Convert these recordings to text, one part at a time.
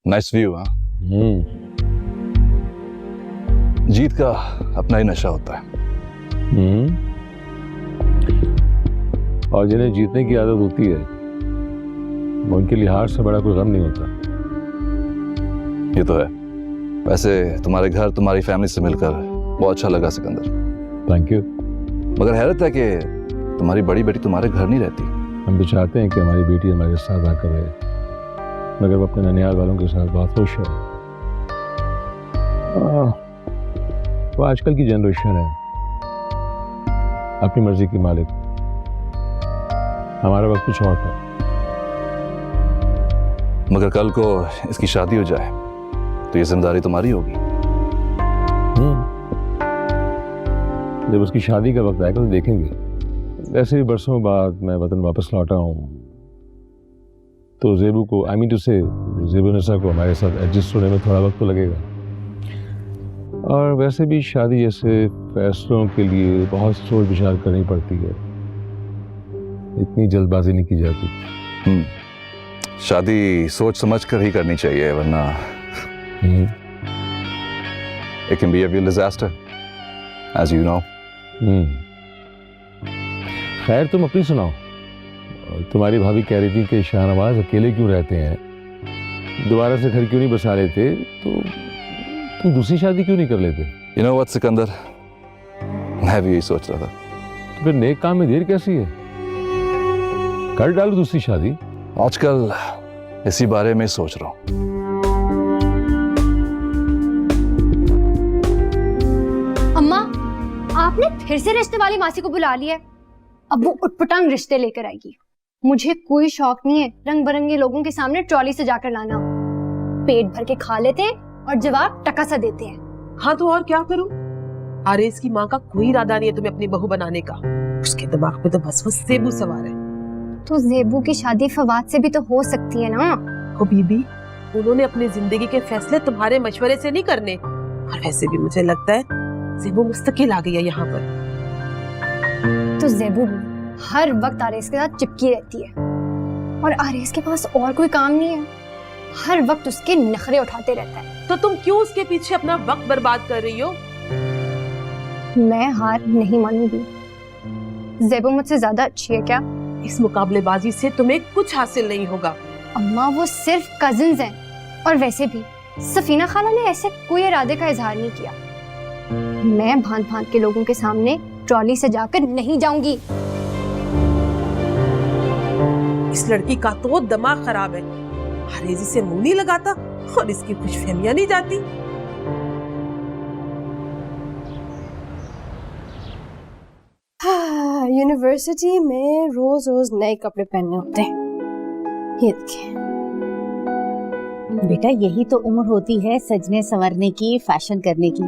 Nice view. हाँ, जीत का अपना ही नशा होता है। और जिन्हें जीतने की आदत होती है उनके लिए हार से बड़ा कोई गम नहीं होता। ये तो है। वैसे तुम्हारे घर तुम्हारी फैमिली से मिलकर बहुत अच्छा लगा सिकंदर। Thank you. मगर हैरत है कि तुम्हारी बड़ी बेटी तुम्हारे घर नहीं रहती। हम तो चाहते हैं कि हमारी बेटी हमारे साथ आकर रहे, मगर वो अपने ननिहाल वालों के साथ बहुत खुश है। वो आजकल की जनरेशन है, अपनी मर्जी की मालिक। हमारा वक्त कुछ और था। मगर कल को इसकी शादी हो जाए तो ये जिम्मेदारी तुम्हारी होगी। जब उसकी शादी का वक्त आएगा तो देखेंगे। वैसे भी बरसों बाद मैं वतन वापस लौटा हूँ, तो ज़ेबू को ज़ेबू निसा को हमारे साथ एडजस्ट होने में थोड़ा वक्त तो लगेगा। और वैसे भी शादी जैसे फैसलों के लिए बहुत सोच विचार करनी पड़ती है, इतनी जल्दबाजी नहीं की जाती। शादी सोच समझ कर ही करनी चाहिए, वरना it can be a real disaster, as you know. खैर तुम अपनी सुनाओ। तुम्हारी भाभी कह रही थी कि शाहनवाज अकेले क्यों रहते हैं, दोबारा से घर क्यों नहीं बसा लेते, तो तुम दूसरी शादी क्यों नहीं कर लेते? You know what, सिकंदर, मैं भी यही सोच रहा था। तो फिर नेक काम में देर कैसी है? कर डालो दूसरी शादी। आजकल इसी बारे में सोच रहा हूँ। अम्मा, आपने फिर से रिश्ते वाली मासी को बुला लिया है। अब वो उटपटांग रिश्ते लेकर आएगी। मुझे कोई शौक नहीं है रंग बिरंगे लोगों के सामने ट्रॉली से जाकर लाना। पेट भर के खा लेते हैं और जवाब टका सा देते हैं। हाँ तो और क्या करूं? अरे इसकी माँ का कोई इरादा नहीं है तुम्हें अपनी बहू बनाने का। उसके दिमाग पे तो बस वो ज़ेबू सवार है। तो ज़ेबू की शादी फवाद से भी तो हो सकती है ना? ओ बीबी, उन्होंने अपनी जिंदगी के फैसले तुम्हारे मशवरे से नहीं करने। और वैसे भी मुझे लगता है ज़ेबू मुस्तकिल आ गई है यहाँ पर। तो ज़ेबू हर वक्त आरेस के साथ चिपकी रहती है, और आरेस के पास और कोई काम नहीं है। हर वक्त उसके नखरे उठाते रहता है। तो तुम क्यों उसके पीछे अपना वक्त बर्बाद कर रही हो? मैं हार नहीं मानूंगी। ज़ेबू मुझसे ज्यादा अच्छी है क्या? इस मुकाबलेबाजी से तुम्हें कुछ हासिल नहीं होगा। अम्मा, वो सिर्फ कजिन्स हैं, और वैसे भी सफीना खाला ने ऐसे कोई इरादे का इजहार नहीं किया। मैं भांत भांत के लोगों के सामने ट्रॉली से जाकर नहीं जाऊंगी। इस लड़की का तो दिमाग खराब है। हरेजी से मुंह नहीं लगाता और इसकी खुशफहमियां नहीं जाती। यूनिवर्सिटी में रोज रोज नए कपड़े पहनने होते हैं। ये देखिए बेटा, यही तो उम्र होती है सजने संवरने की, फैशन करने की।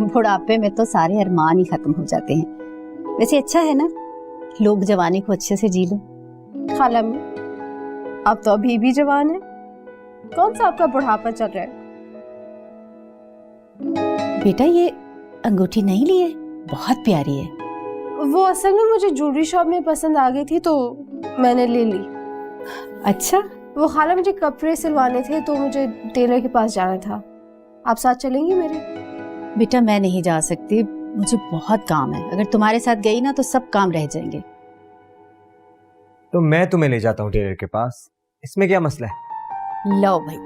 बुढ़ापे में तो सारे अरमान ही खत्म हो जाते हैं। वैसे अच्छा है ना, लोग जवानी को अच्छे से जी लो। खाला में आप तो अभी भी जवान है, कौन सा आपका बुढ़ापा चल रहा है? बेटा, ये अंगूठी नहीं ली है, बहुत प्यारी है। वो असल में मुझे ज्वेलरी शॉप में पसंद आ गई थी तो मैंने ले ली। अच्छा, वो खाला मुझे कपड़े सिलवाने थे तो मुझे टेलर के पास जाना था। आप साथ चलेंगी मेरे? बेटा, मैं नहीं जा सकती, मुझे बहुत काम है। अगर तुम्हारे साथ गई ना तो सब काम रह जाएंगे। तो मैं तुम्हें ले जाता हूँ टेलर के पास, इसमें क्या मसला है? लो भाई,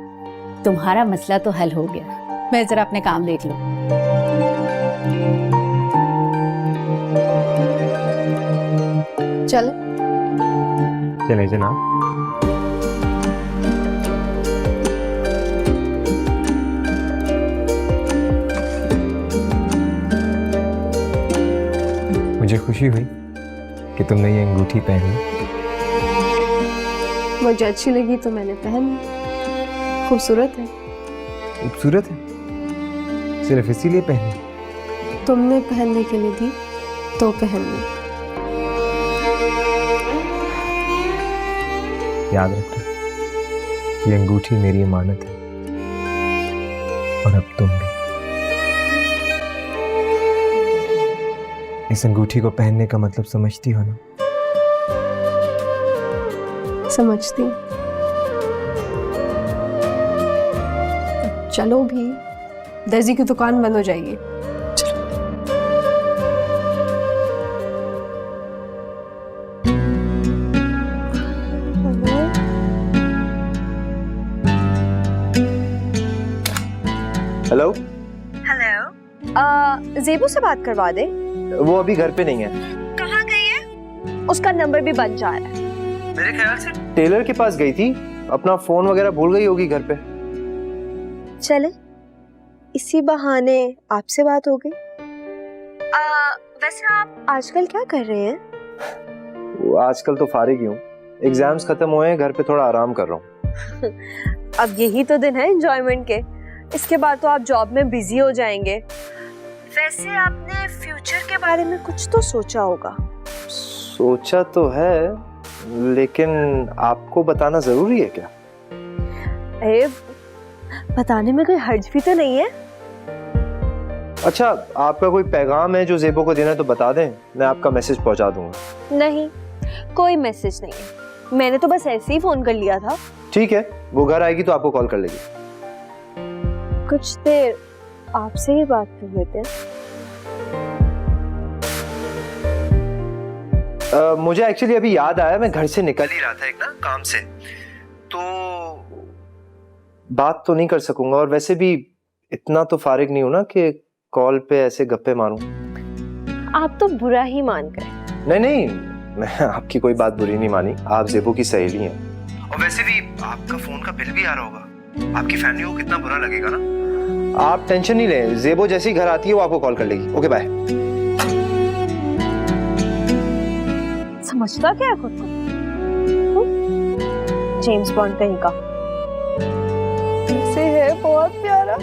तुम्हारा मसला तो हल हो गया। मैं जरा अपने काम देख लूं। चल चले जनाब। मुझे खुशी हुई कि तुमने ये अंगूठी पहनी। मुझे अच्छी लगी तो मैंने पहनी। खूबसूरत है। खूबसूरत है? सिर्फ इसीलिए पहनी? तुमने पहनने के लिए दी तो पहन ली। याद रखना, ये अंगूठी मेरी अमानत है, और अब तुम भी। इस अंगूठी को पहनने का मतलब समझती हो ना? समझती। चलो भी, दर्जी की दुकान बंद हो जाएगी। हेलो, हेलो, जेबू से बात करवा दे। वो अभी घर पे नहीं है। कहाँ गई है? उसका नंबर भी बंद जा रहा है। मेरे ख्याल से टेलर के पास गई थी, अपना फोन वगैरह भूल गई होगी घर पे। चले, इसी बहाने आपसे बात हो गई। वैसे आप आजकल क्या कर रहे हैं? वो आजकल तो फारिग ही हूँ, एग्जाम्स खत्म हुए हैं, घर पे थोड़ा आराम कर रहा हूँ। अब यही तो दिन है एंजॉयमेंट के, इसके बाद तो आप जॉब में बिजी हो जाएंगे। वैसे आपने फ्यूचर के बारे में कुछ तो सोचा होगा। सोचा तो है, लेकिन आपको बताना जरूरी है क्या? अरे बताने में कोई हर्ज भी तो नहीं है। अच्छा, आपका कोई पैगाम है जो ज़ेबो को देना है तो बता दें, मैं आपका मैसेज पहुंचा दूंगा। नहीं, कोई मैसेज नहीं है, मैंने तो बस ऐसे ही फोन कर लिया था। ठीक है, वो घर आएगी तो आपको कॉल कर लेगी। कुछ देर आपसे ही बात कर लेते हैं। मुझे एक्चुअली अभी याद आया, मैं घर से निकल ही रहा था एक ना काम से, तो बात तो नहीं कर सकूंगा, और वैसे भी इतना तो फारिग नहीं हूं ना कि कॉल पे ऐसे गप्पे मारूं। आप तो बुरा ही मान गए। नहीं नहीं, मैं आपकी कोई बात बुरी नहीं मानी, आप ज़ेबो की सहेली हैं। और वैसे भी आपका फोन का बिल भी आ रहा होगा, आपकी फैमिली को कितना बुरा लगेगा ना। आप टेंशन नहीं लें, ज़ेबो जैसे ही घर आती है वो आपको कॉल कर लेगी। Okay bye. समझता क्या है खुद को? जेम्स बॉन्ड कहीं का। से है बहुत प्यारा।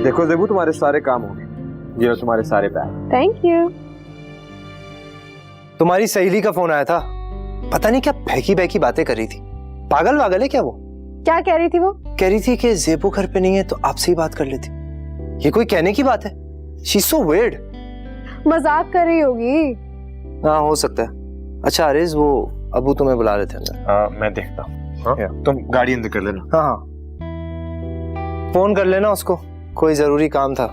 देखो ज़ेबू, तुम्हारे सारे काम हो गए, ये लो तुम्हारे सारे बैग। Thank you. तुम्हारी सहेली का फोन आया था, पता नहीं क्या बहकी बहकी बातें कर रही थी। पागल वागल है क्या वो? क्या कह रही थी वो? कह रही थी कि ज़ेबू घर पे नहीं है तो आपसे ही बात कर लेती। ये कोई कहने की बात है? She is so weird. मजाक कर रही होगी। हाँ, हो सकता है। अच्छा अरेज, वो अबू तुम्हें बुला रहे थे अंदर। मैं देखता हूँ। तुम गाड़ी अंदर कर लेना। हाँ हाँ, फोन कर लेना उसको, कोई जरूरी काम था।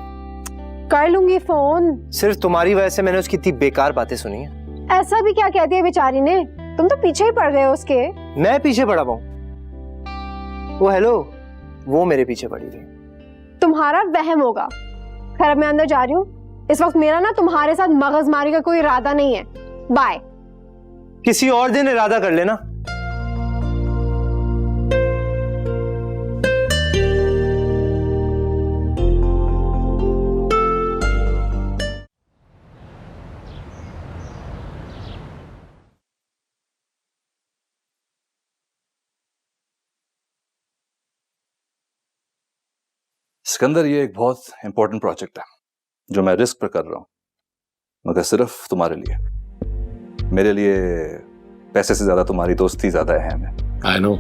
कर लूंगी फोन। सिर्फ तुम्हारी वजह से मैंने उसकी इतनी बेकार बातें सुनी है। ऐसा भी क्या कहती है बेचारी ने, तुम तो पीछे ही पड़ गए हो उसके। मैं पीछे पड़ा पाऊं? वो हेलो, वो मेरे पीछे पड़ी थी। तुम्हारा वहम होगा। खैर, मैं अंदर जा रही हूँ, इस वक्त मेरा ना तुम्हारे साथ मगजमारी का कोई इरादा नहीं है। बाय। किसी और दिन इरादा कर लेना। सिकंदर, ये एक बहुत इंपॉर्टेंट प्रोजेक्ट है जो मैं रिस्क पर कर रहा हूं, मगर सिर्फ तुम्हारे लिए। मेरे लिए पैसे से ज्यादा तुम्हारी दोस्ती ज्यादा अहम है। आई नो,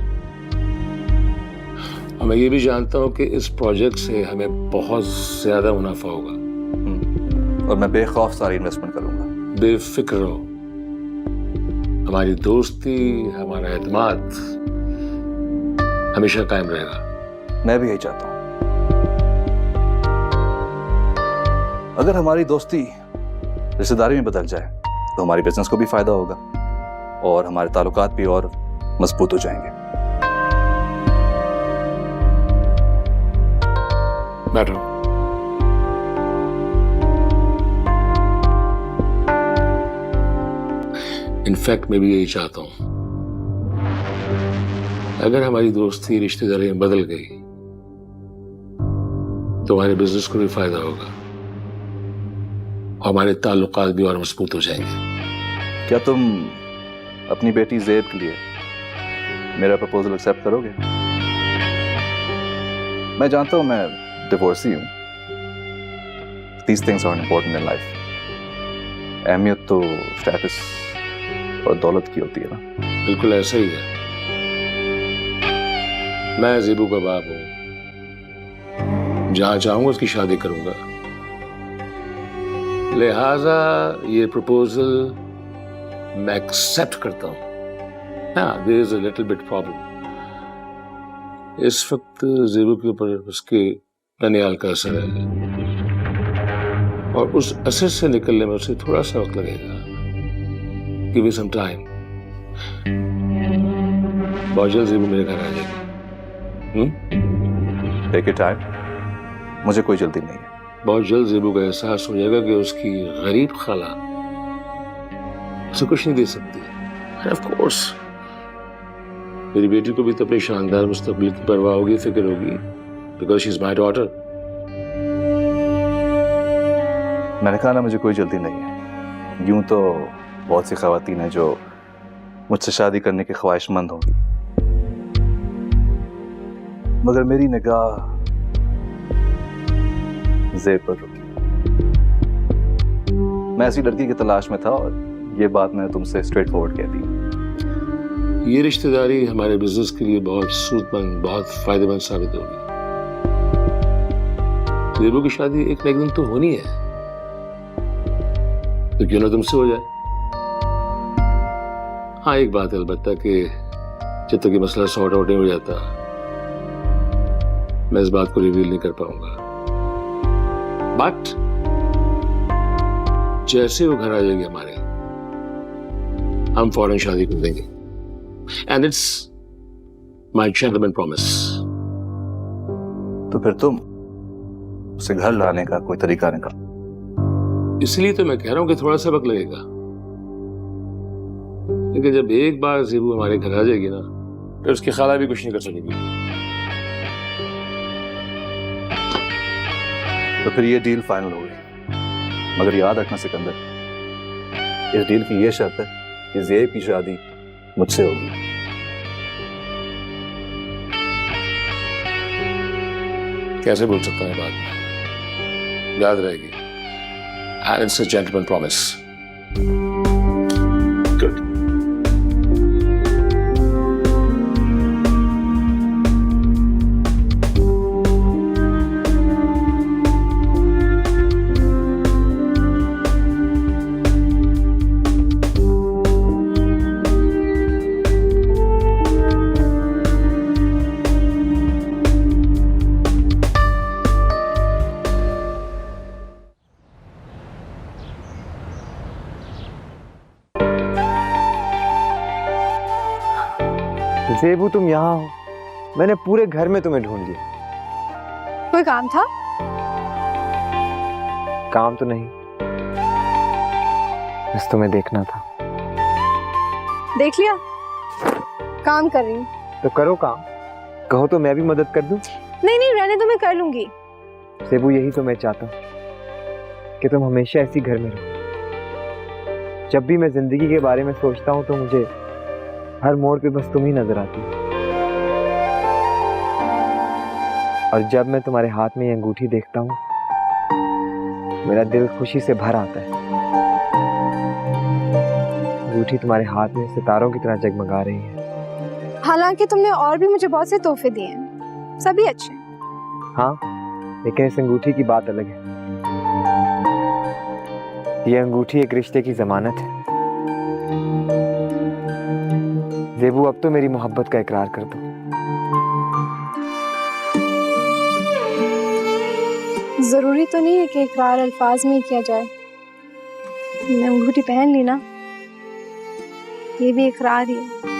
और मैं ये भी जानता हूँ कि इस प्रोजेक्ट से हमें बहुत ज्यादा मुनाफा होगा, और मैं बेखौफ सारी इन्वेस्टमेंट करूंगा। बेफिक्र रहो, हमारी दोस्ती, हमारा एतमाद हमेशा कायम रहेगा। मैं भी यही चाहता हूं। अगर हमारी दोस्ती रिश्तेदारी में बदल जाए तो हमारी बिजनेस को भी फायदा होगा और हमारे ताल्लुकात भी और मजबूत हो जाएंगे। बैठो। इनफैक्ट मैं भी यही चाहता हूं। अगर हमारी दोस्ती रिश्तेदारी में बदल गई तो हमारे बिजनेस को भी फायदा होगा, हमारे ताल्लुकात भी और मजबूत हो जाएंगे। क्या तुम अपनी बेटी ज़ेब के लिए मेरा प्रपोजल एक्सेप्ट करोगे? मैं जानता हूं मैं डिवोर्सी हूं। These things aren't important in life. अहमियत तो स्टेटस और दौलत की होती है ना। बिल्कुल ऐसा ही है। मैं ज़ेबू का बाप हूं, जहां चाहूंगा उसकी शादी करूंगा, लिहाजा ये प्रपोजल मैं एक्सेप्ट करता हूं। हाँ, there is a little bit problem. इस वक्त ज़ेबू के ऊपर उसके ननिहाल का असर है, और उस असर से निकलने में उसे थोड़ा सा वक्त लगेगा। Give me some time. बहुत जल्द ज़ेबू मेरे घर आ जाएगी। Take your time. मुझे कोई जल्दी नहीं है। बहुत जल्द ज़ेबू का एहसास हो जाएगा कि उसकी गरीब खाला उसे कुछ नहीं दे सकती। And of course, मेरी बेटी को भी तो अपनी शानदार मुस्तकबिल की परवाह होगी, फिक्र होगी, because she's my daughter. मैंने कहा ना, मुझे कोई जल्दी नहीं है। यूं तो बहुत सी ख़वातीन हैं जो मुझसे शादी करने की ख्वाहिशमंद होंगी, मगर मेरी निगाह ज़ेब पर रुकी। मैं ऐसी लड़की की तलाश में था, और ये बात मैंने तुमसे स्ट्रेट फॉरवर्ड कह दी। ये रिश्तेदारी हमारे बिजनेस के लिए बहुत सूदमंद, बहुत फायदेमंद साबित होगी। ज़ेबू की शादी एक न एक दिन तो होनी है, तो क्यों ना तुमसे हो जाए। हाँ, एक बात है अलबत्ता कि जब तक ये मसला सॉर्ट आउट नहीं हो जाता, मैं इस बात को रिवील नहीं कर पाऊंगा। बट जैसे वो घर आ जाएंगे हमारे, हम फौरन शादी कर देंगे। And it's my gentleman promise. तो फिर तुम उसे घर लाने का कोई तरीका निकालो। इसलिए तो मैं कह रहा हूं कि थोड़ा सा वक्त लगेगा, लेकिन जब एक बार ज़ेबू हमारे घर आ जाएगी ना, फिर उसकी खाला भी कुछ नहीं कर सकेगी। तो फिर ये डील फाइनल हो गई, मगर याद रखना सिकंदर, इस डील की ये शर्त है कि ज़ेब की शादी मुझसे होगी। कैसे बोल सकता है बात, याद रहेगी। And it's a gentleman promise. Good. Zebu, तुम यहाँ हो? मैंने पूरे घर में तुम्हें ढूंढ लिया। कोई काम था? काम तो नहीं, बस तुम्हें देखना था। देख लिया, काम कर रही हूँ। तो करो काम, कहो तो मैं भी मदद कर दूं। नहीं नहीं, रहने तो मैं कर लूंगी। ज़ेबू, यही तो मैं चाहता हूँ कि तुम हमेशा ऐसी घर में रहो। जब भी मैं जिंदगी के बारे में सोचता हूँ तो मुझे हर मोड़ पे बस तुम ही नजर आती हो। और जब मैं तुम्हारे हाथ में ये अंगूठी देखता हूँ, मेरा दिल खुशी से भर आता है। अंगूठी तुम्हारे हाथ में सितारों की तरह जगमगा रही है। हालांकि तुमने और भी मुझे बहुत से तोहफे दिए हैं, सभी अच्छे। हाँ, लेकिन इस अंगूठी की बात अलग है। ये अंगूठी एक रिश्ते की जमानत है। ज़ेबू, अब तो मेरी मोहब्बत का इकरार कर दो। जरूरी तो नहीं है कि इकरार अल्फाज में ही किया जाए। मैं अंगूठी पहन ली ना, ये भी इकरार ही है।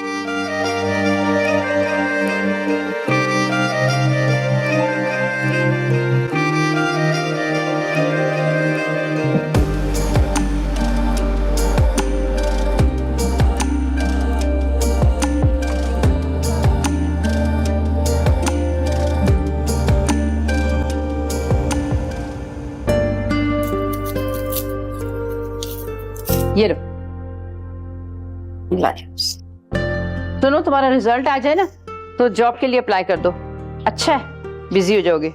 ये लो, सुनो, तुम्हारा रिजल्ट आ जाए ना तो जॉब के लिए अप्लाई कर दो। अच्छा है, बिजी हो जाओगे।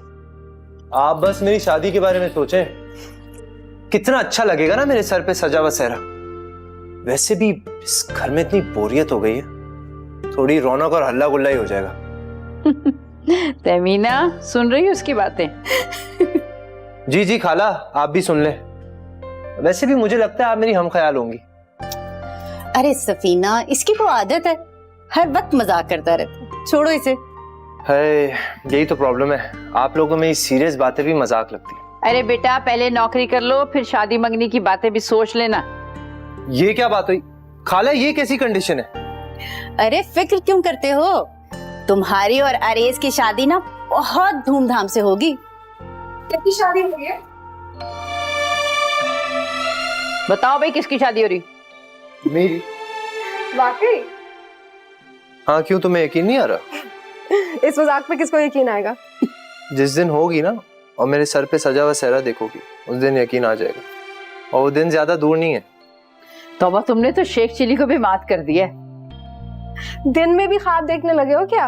आप बस मेरी शादी के बारे में सोचें, कितना अच्छा लगेगा ना मेरे सर पे सजा हुआ सेहरा। वैसे भी इस घर में इतनी बोरियत हो गई है, थोड़ी रौनक और हल्ला गुल्ला ही हो जाएगा। तमीना सुन रही हो उसकी बातें? जी जी खाला, आप भी सुन ले। वैसे भी मुझे लगता है आप मेरी हम ख्याल होंगी। अरे सफीना, इसकी वो आदत है, हर वक्त मजाक करता रहता, छोड़ो इसे। है, यही तो प्रॉब्लम है, आप लोगों में सीरियस बातें भी मजाक लगती है। अरे बेटा पहले नौकरी कर लो, फिर शादी मंगनी की बातें भी सोच लेना। ये क्या बात हुई खाला, ये कैसी कंडीशन है? अरे फिक्र क्यों करते हो, तुम्हारी और अरेज की शादी ना बहुत धूमधाम से होगी। किसकी शादी हो रही है? बताओ भाई किसकी शादी हो रही? मेरी। वाकई? हाँ, क्यों तुम्हें यकीन नहीं आ रहा? इस मजाक पे किसको यकीन आएगा? जिस दिन होगी ना और मेरे सर पे सजा हुआ सेहरा देखोगी, उस दिन यकीन आ जाएगा, और वो दिन ज्यादा दूर नहीं है। तौबा, तुमने तो शेख चिली को भी मात कर दिया। दिन में भी ख्वाब देखने लगे हो क्या?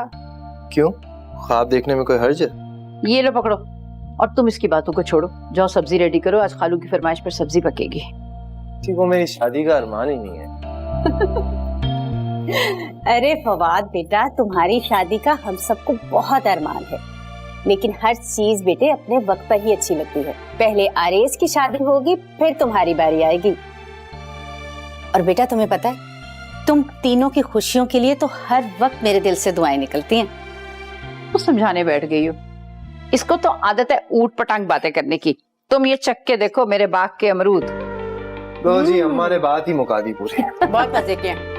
क्यों, ख्वाब देखने में कोई हर्ज है? ये लो पकड़ो, और तुम इसकी बातों को छोड़ो, जाओ सब्जी रेडी करो, आज खालू की फरमाइश पर सब्जी पकेगी। ठीक, वो मेरी शादी का अरमान ही नहीं है। अरे फवाद बेटा, तुम्हारी शादी का हम सबको बहुत अरमान है, लेकिन हर चीज बेटे अपने वक्त पर ही अच्छी लगती है। पहले आरेज की शादी होगी, फिर तुम्हारी बारी आएगी। और बेटा तुम्हें पता है, तुम तीनों की खुशियों के लिए तो हर वक्त मेरे दिल से दुआएं निकलती हैं। तो समझाने बैठ गई हो, इसको तो आदत है ऊट पटांग बातें करने की। तुम ये चक्के देखो मेरे बाग के अमरूद। तो जी अम्मा ने बात ही मुका दी पूरी। बहुत मजे के हैं,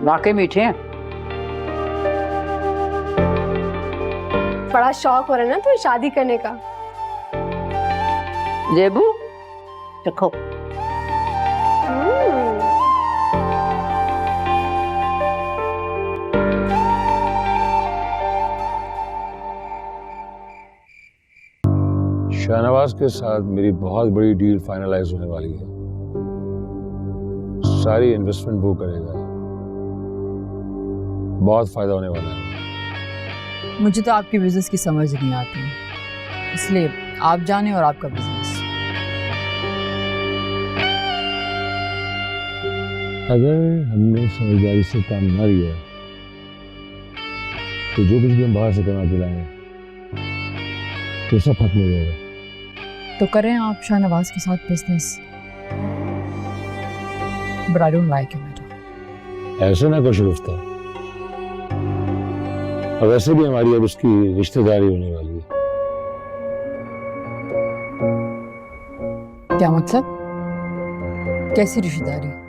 वाकई मीठे हैं। बड़ा शौक हो रहा है ना तुम्हें शादी करने का? जेबू रखो। शाहनवाज के साथ मेरी बहुत बड़ी डील फाइनलाइज होने वाली है। सारी इन्वेस्टमेंट वो करेगा, बहुत फायदा होने वाला है। मुझे तो आपके बिजनेस की समझ नहीं आती, इसलिए आप जाने और आपका बिजनेस। अगर हमने समझदारी से काम ना लिया तो जो कुछ भी हम बाहर से कमा के लाएं तो सब खत्म हो जाएगा। तो करें आप शाहनवाज के साथ business, but I don't like it. ऐसा ना कुछ रुफ्ता, और वैसे भी हमारी अब उसकी रिश्तेदारी होने वाली है। क्या मतलब, कैसी रिश्तेदारी?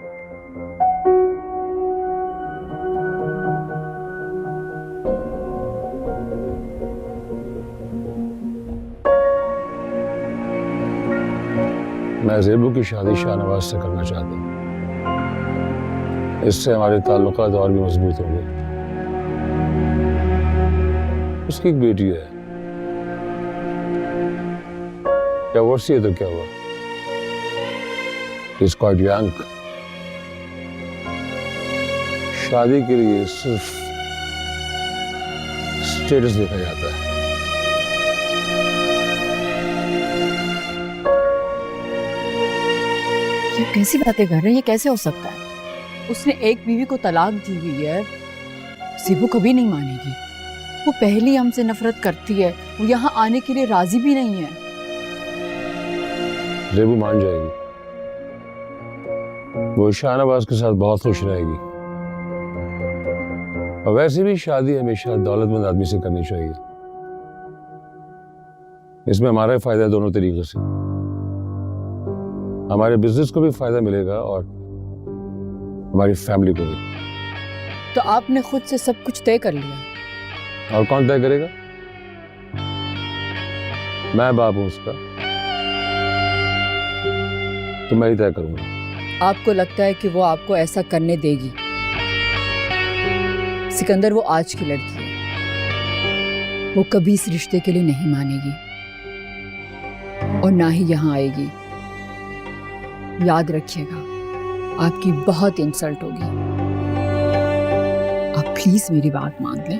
मैं ज़ेबू की शादी शाहनवाज से करना चाहता हूँ, इससे हमारे ताल्लुकात और भी मजबूत होंगे। उसकी एक बेटी है, क्या वर्ष है तो क्या हुआ, इज क्वाइट यंग। शादी के लिए सिर्फ स्टेटस देखा जाता है। ये कैसी बातें कर रहे हैं, ये कैसे हो सकता है? उसने एक बीवी को तलाक दी हुई है, ज़ेबू कभी नहीं मानेगी। वो पहली हमसे नफरत करती है, वो यहाँ आने के लिए राजी भी नहीं है। ज़ेबू मान जाएगी, वो शाहनवाज के साथ बहुत खुश रहेगी। और वैसे भी शादी हमेशा दौलतमंद आदमी से करनी चाहिए, इसमें हमारा फायदा दोनों तरीके से। हमारे बिजनेस को भी फायदा मिलेगा और हमारी फैमिली को भी। तो आपने खुद से सब कुछ तय कर लिया? और कौन तय करेगा? मैं बाप हूं उसका, तो मैं ही तय करूंगा। आपको लगता है कि वो आपको ऐसा करने देगी? सिकंदर, वो आज की लड़की है, वो कभी इस रिश्ते के लिए नहीं मानेगी और ना ही यहाँ आएगी। याद रखिएगा, आपकी बहुत इंसल्ट होगी। आप प्लीज मेरी बात मान लें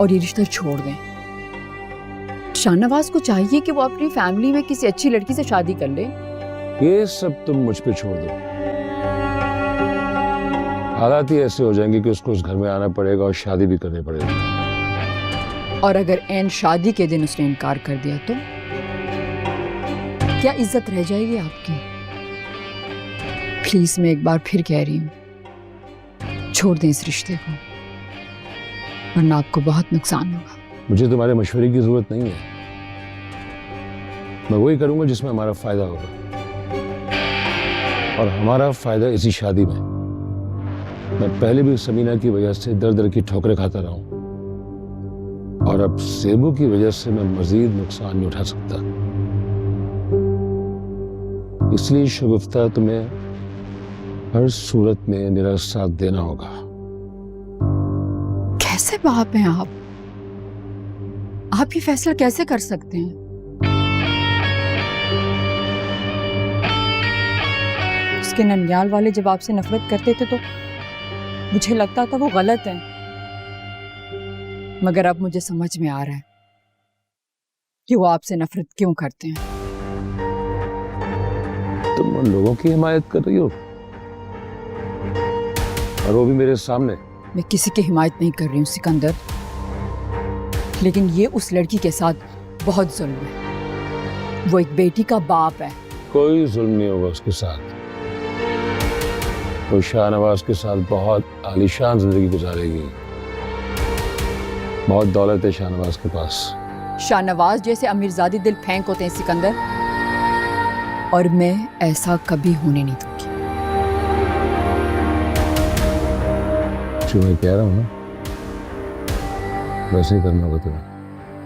और ये रिश्ता छोड़ दें। शाहनवाज को चाहिए कि वो अपनी फैमिली में किसी अच्छी लड़की से शादी कर ले। ये सब तुम मुझ पे छोड़ दो। हालात ही ऐसे हो जाएंगे कि उसको उस घर में आना पड़ेगा और शादी भी करनी पड़ेगी। और अगर एन शादी के दिन उसने इनकार कर दिया तो क्या इज्जत रह जाएगी आपकी? प्लीज मैं एक बार फिर कह रही हूँ, छोड़ दें इस रिश्ते को, वरना आपको बहुत नुकसान होगा। मुझे तुम्हारे मशवरे की जरूरत नहीं है। मैं वही करूंगा जिसमें हमारा फायदा होगा, और हमारा फायदा इसी शादी में। मैं पहले भी समीना की वजह से दर दर की ठोकरें खाता रहा हूं, और अब सेबू की वजह से मैं मजीद नुकसान नहीं उठा सकता। इसलिए शगुफ्ता, तुम्हें हर सूरत में मेरा साथ देना होगा। कैसे बाप हैं आप ये फैसला कैसे कर सकते हैं? उसके ननियाल वाले जब आपसे नफरत करते थे तो मुझे लगता था वो गलत है, मगर अब मुझे समझ में आ रहा है कि वो आपसे नफरत क्यों करते हैं। तुम उन लोगों की हिमायत कर रही हो, और वो भी मेरे सामने। मैं किसी की हिमायत नहीं कर रही हूँ सिकंदर, लेकिन ये उस लड़की के साथ बहुत जुल्म है। वो एक बेटी का बाप है। कोई जुल्म नहीं होगा उसके साथ। वो शाहनवाज के साथ बहुत आलीशान जिंदगी गुजारेगी। बहुत दौलत है शाहनवाज के पास। शाहनवाज जैसे अमीरजादी दिल फेंक होते हैं सिकंदर, और मैं ऐसा कभी होने नहीं दूंगी। जो मैं कह रहा हूँ ना, वैसे ही करना होगा तुम्हें।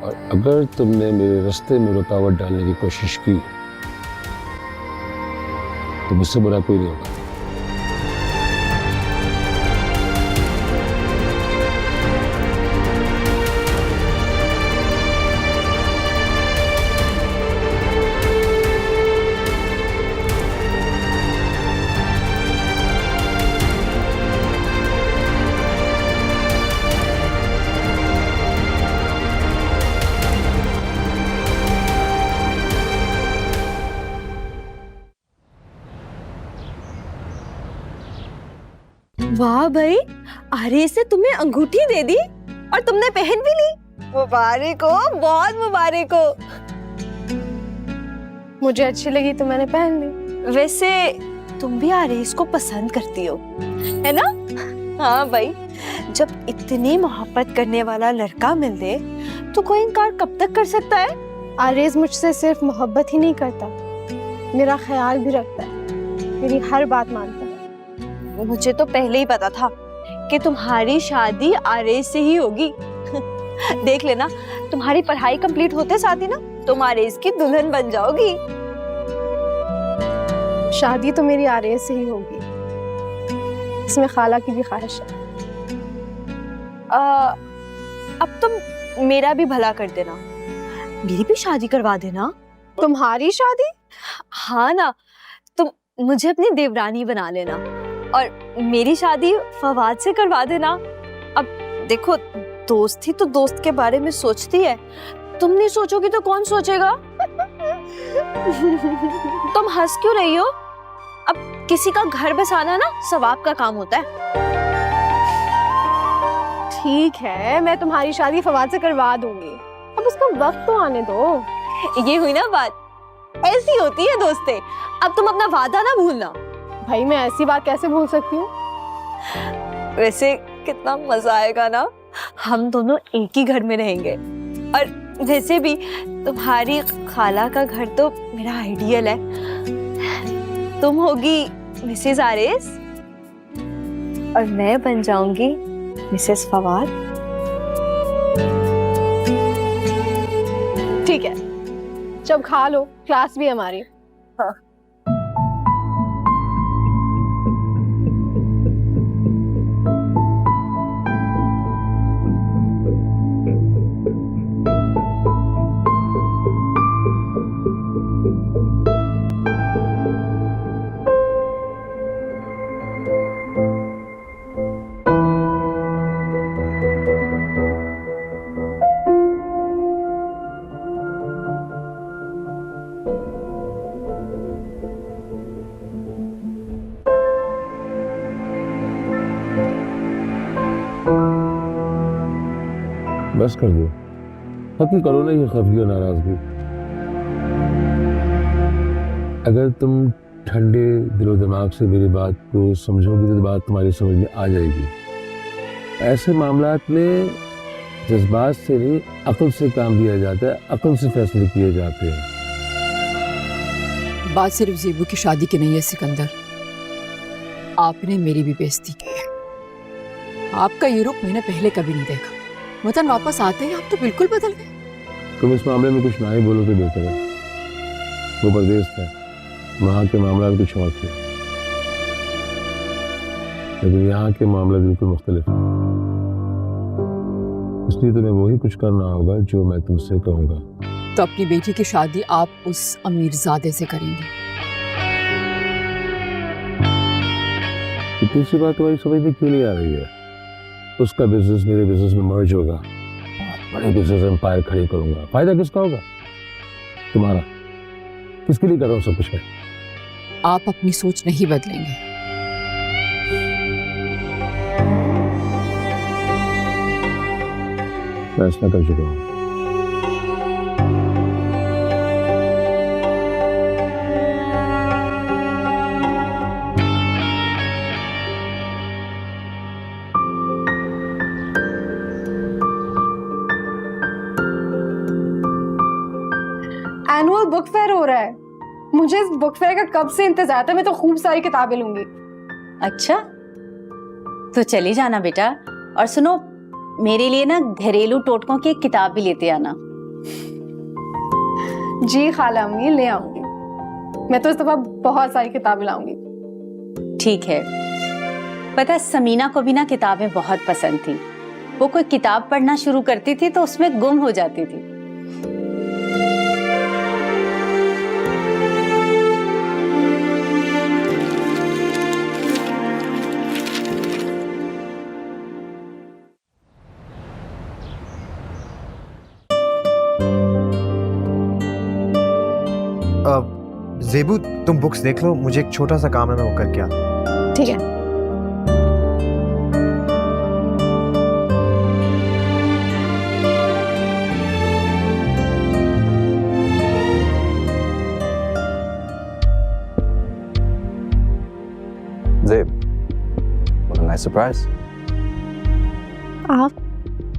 और अगर तुमने मेरे रास्ते में रुकावट डालने की कोशिश की तो मुझसे बुरा कोई नहीं होगा। वाह भाई, आरे से तुम्हें अंगूठी दे दी और तुमने पहन भी ली। मुबारक हो, बहुत मुबारक हो। मुझे अच्छी लगी तो मैंने पहन ली। वैसे तुम भी आरेस को पसंद करती हो, है ना? हाँ भाई, जब इतनी मोहब्बत करने वाला लड़का मिल दे तो कोई इनकार कब तक कर सकता है? आरेज मुझसे सिर्फ मोहब्बत ही नहीं करता, मेरा ख्याल भी रखता है, मेरी हर बात मानता है। मुझे तो पहले ही पता था कि तुम्हारी शादी आरेज से ही होगी। देख लेना, तुम्हारी पढ़ाई कंप्लीट होते साथ ही ना तुम आरेज की दुल्हन बन जाओगी। शादी तो मेरी आरेज से ही होगी, इसमें खाला की भी ख्वाहिश है। अब तुम मेरा भी भला कर देना, मेरी भी शादी करवा देना। तुम्हारी शादी? हाँ ना, तुम मुझे अपनी देवरानी बना लेना और मेरी शादी फवाद से करवा देना। अब देखो, दोस्त ही तो दोस्त के बारे में सोचती है, तुम नहीं सोचोगी तो कौन सोचेगा? तुम हंस क्यों रही हो? अब किसी का घर बसाना ना सवाब का काम होता है। ठीक है, मैं तुम्हारी शादी फवाद से करवा दूंगी, अब उसका वक्त तो आने दो। ये हुई ना बात, ऐसी होती है दोस्तें। अब तुम अपना वादा ना भूलना। भाई मैं ऐसी बात कैसे भूल सकती हूँ? वैसे कितना मजा आएगा ना, हम दोनों एक ही घर में रहेंगे। और वैसे भी तुम्हारी खाला का घर तो मेरा आइडियल है। तुम होगी मिसेस आरेस और मैं बन जाऊंगी मिसेस फवाद। ठीक है, जब खा लो, क्लास भी है हमारी। हाँ। बस कर दो, खत्म करो ना ये खफगी और नाराजगी। अगर तुम ठंडे दिलो दिमाग से मेरी बात को समझोगी तो बात तुम्हारी समझ में आ जाएगी। ऐसे मामलात में जज्बात से नहीं, अक्ल से काम लिया जाता है, अक्ल से फैसले किए जाते हैं। बात सिर्फ ज़ेबू की शादी की नहीं है सिकंदर, आपने मेरी भी बेइज्जती की है। आपका ये रुख मैंने पहले कभी नहीं देखा। वतन वापस आते ही आप तो बिल्कुल बदल गए। तुम इस मामले में कुछ ना ही बोलो तो बेहतर है। वो परदेश था, वहाँ के मामला कुछ और थे, लेकिन यहाँ के मामला बिल्कुल मुख्तलिफ है। इसलिए तुम्हें वही कुछ करना होगा जो मैं तुमसे कहूँगा। तो अपनी बेटी की शादी आप उस अमीरजादे से करेंगे। इतनी सी बात तुम्हारी समझ में क्यों नहीं आ रही है? उसका बिजनेस मेरे बिजनेस में मर्ज होगा, बड़े बिजनेस एम्पायर खड़ी करूंगा। फायदा किसका होगा? तुम्हारा। किसके लिए कर रहा हूँ सब कुछ मैं? आप अपनी सोच नहीं बदलेंगे। फैसला कर चुका हूँ। एनुअल बुक फेयर हो रहा है, मुझे इस बुक फेयर का कब से इंतजार था। मैं तो खूब सारी किताबें लूंगी। अच्छा, तो चली जाना बेटा। और सुनो, मेरे लिए ना घरेलू टोटकों की एक किताब भी लेते आना। जी खाला अम्मी, ले आऊंगी। मैं तो इस दफा बहुत सारी किताबें लाऊंगी। ठीक है। पता है, समीना को भी ना किताबें बहुत पसंद थी। वो कोई किताब पढ़ना शुरू करती थी तो उसमें गुम हो जाती थी। ज़ेबू, तुम बुक्स देख लो, मुझे एक छोटा सा काम है, मैं वो करके आता। ठीक है। ज़ेब, what a nice surprise। आप?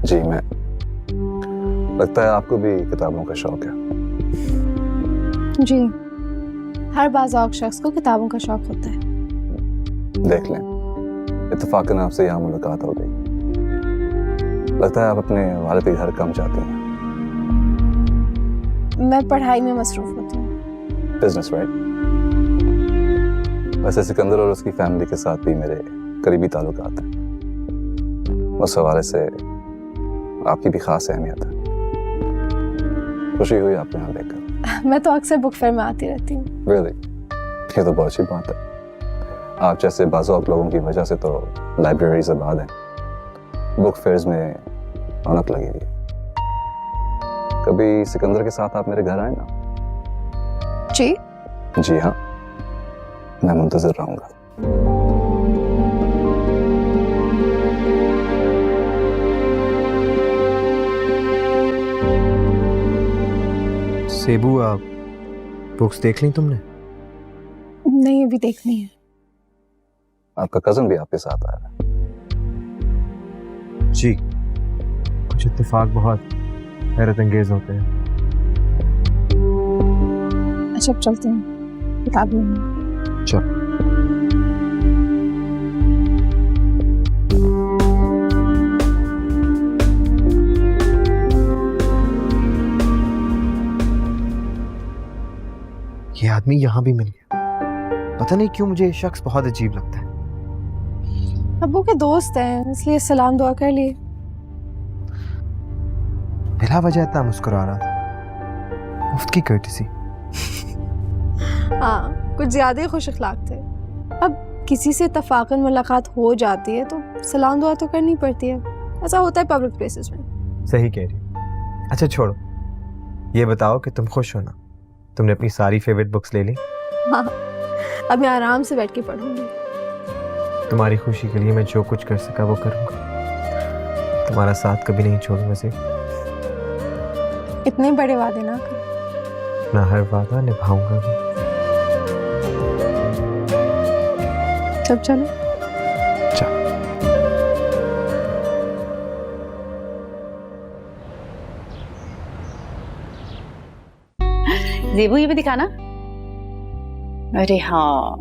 जी मैं। लगता है आपको भी किताबों का शौक है। जी, हर बाज़ौक शख्स को किताबों का शौक होता है। देख लें, इत्तेफाकन आपसे यहाँ मुलाकात हो गई। लगता है आप अपने वालिद के घर कम जाती हैं। मैं पढ़ाई में मसरूफ होती हूँ। Business, right? वैसे सिकंदर और उसकी फैमिली के साथ भी मेरे करीबी ताल्लुकात हैं। उस हवाले से आपकी भी खास अहमियत है। खुशी हुई आपको यहाँ देखकर। मैं तो अक्सर बुक फेयर में आती रहती हूँ। Really? ये तो बहुत अच्छी बात है। आप जैसे बाज़ौक लोगों की वजह से तो लाइब्रेरीज आबाद हैं, बुक फेयर्स में रौनक लगी हुई है। कभी सिकंदर के साथ आप मेरे घर आए ना? जी? जी हाँ, मैं मुंतज़िर रहूंगा। ज़ेबू, आप बुक्स देख ली तुमने? नहीं, अभी देखनी है। आपका कज़न भी आपके साथ आया है। जी, कुछ इत्तेफाक बहुत हैरत अंगेज होते हैं। अच्छा, अब चलते हैं, किताब लेंगे। चल। ये आदमी यहाँ भी मिल गया। पता नहीं क्यों मुझे ये शख्स बहुत अजीब लगता है। अब्बू के दोस्त हैं, इसलिए सलाम दुआ कर लिए। बिला वजह इतना मुस्कुरा रहा था। मुफ्त की कर्टसी। हाँ, कुछ ज्यादा ही खुश अखलाक थे। अब किसी से इत्तफाकन मुलाकात हो जाती है तो सलाम दुआ तो करनी पड़ती है। ऐसा होता है पब्लिक प्लेसेस में। सही कह रही। अच्छा छोड़ो, ये बताओ कि तुम खुश हो ना? तुमने अपनी सारी फेवरेट बुक्स ले ली? हाँ, अब मैं आराम से बैठ के पढ़ूंगी। तुम्हारी खुशी के लिए मैं जो कुछ कर सका वो करूंगा। तुम्हारा साथ कभी नहीं छोड़ूंगा। इतने बड़े वादे ना कर। मैं हर वादा निभाऊंगा भी। सब चलो। जेबू ये भी दिखाना। अरे हाँ,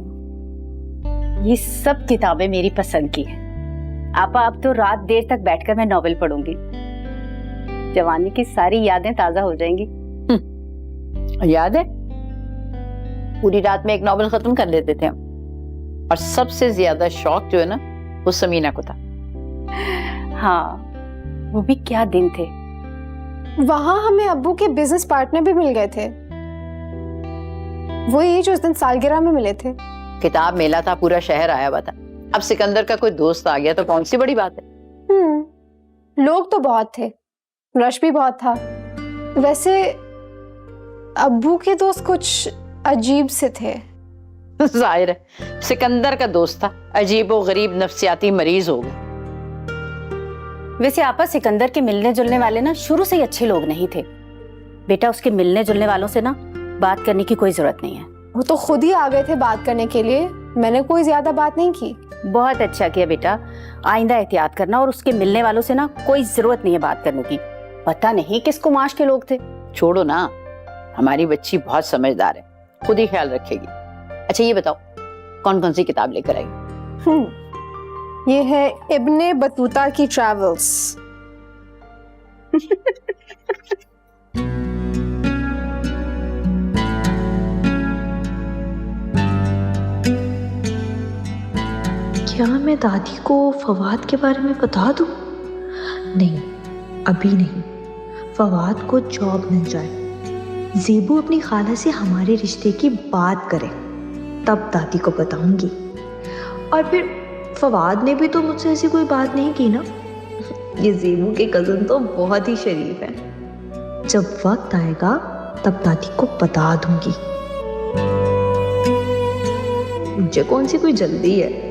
ये सब किताबें मेरी पसंद की हैं। आपा अब तो रात देर तक बैठकर मैं नॉवेल पढ़ूंगी। जवानी की सारी यादें ताजा हो जाएंगी। याद है पूरी रात में एक नॉवेल खत्म कर लेते थे हम। और सबसे ज्यादा शौक जो है ना वो समीना को था। हाँ, वो भी क्या दिन थे। वहां हमें अब्बू के बिजनेस पार्टनर भी मिल गए थे, वही जो उस दिन सालगिरह में मिले थे। किताब मेला था, पूरा शहर आया हुआ था। अब सिकंदर का कोई दोस्त आ गया तो कौन सी बड़ी बात है। लोग तो बहुत थे, रश भी बहुत था। वैसे अब्बू के दोस्त कुछ अजीब से थे। जाहिर है सिकंदर का दोस्त था, अजीबो गरीब नफ्सियाती मरीज हो गए। वैसे आपा सिकंदर के मिलने जुलने वाले ना शुरू से ही अच्छे लोग नहीं थे। बेटा उसके मिलने जुलने वालों से ना बात करने की कोई जरूरत नहीं है। वो तो खुद ही आ गए थे बात करने के लिए, मैंने कोई ज्यादा बात नहीं की। बहुत अच्छा किया बेटा, आइंदा एहतियात करना। और उसके मिलने वालों से ना कोई जरूरत नहीं है बात करने की। पता नहीं किस कुमाश के लोग थे। छोड़ो ना, हमारी बच्ची बहुत समझदार है, खुद ही ख्याल रखेगी। अच्छा ये बताओ कौन कौन सी किताब लेकर आई। ये है इब्ने बतूता की ट्रैवल्स। क्या मैं दादी को फवाद के बारे में बता दूं? नहीं, अभी नहीं। फवाद को जॉब मिल जाए, ज़ेबू अपनी खाला से हमारे रिश्ते की बात करे, तब दादी को बताऊंगी। और फिर फवाद ने भी तो मुझसे ऐसी कोई बात नहीं की ना। ये ज़ेबू के कज़न तो बहुत ही शरीफ है। जब वक्त आएगा तब दादी को बता दूंगी। मुझे कौन सी कोई जल्दी है।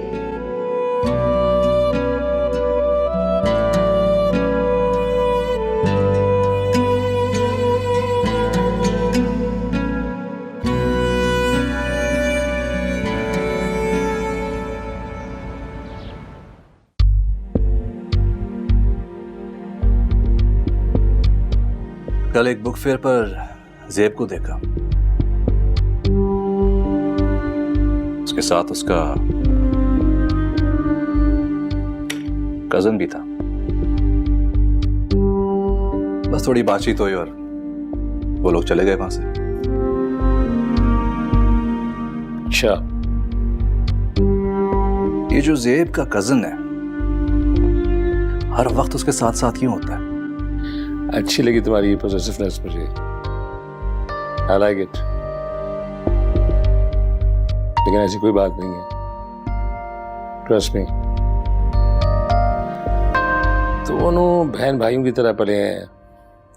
कल एक बुक फेयर पर ज़ेब को देखा, उसके साथ उसका कजन भी था। बस थोड़ी बातचीत हुई और वो लोग चले गए वहां से। अच्छा, ये जो ज़ेब का कजन है हर वक्त उसके साथ साथ क्यों होता है? अच्छी लगी तुम्हारी ये पोजेसिवनेस मुझे। I like it. लेकिन ऐसी कोई बात नहीं है, ट्रस्ट मी। दोनों बहन भाइयों की तरह पले हैं,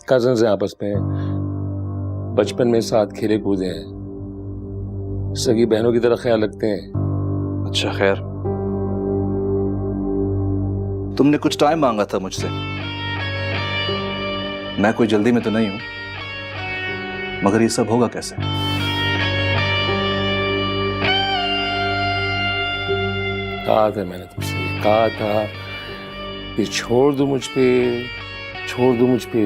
कजन्स हैं आपस में, बचपन में साथ खेले कूदे हैं, सगी बहनों की तरह ख्याल रखते हैं। अच्छा खैर, तुमने कुछ टाइम मांगा था मुझसे। मैं कोई जल्दी में तो नहीं हूं, मगर ये सब होगा कैसे? कहा था मैंने तुमसे, कहा था कि छोड़ दो मुझ पे, छोड़ दो मुझ पे।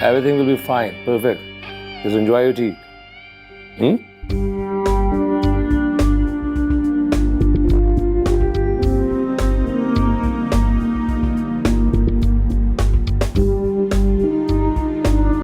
Everything will be fine, perfect. Just enjoy your tea.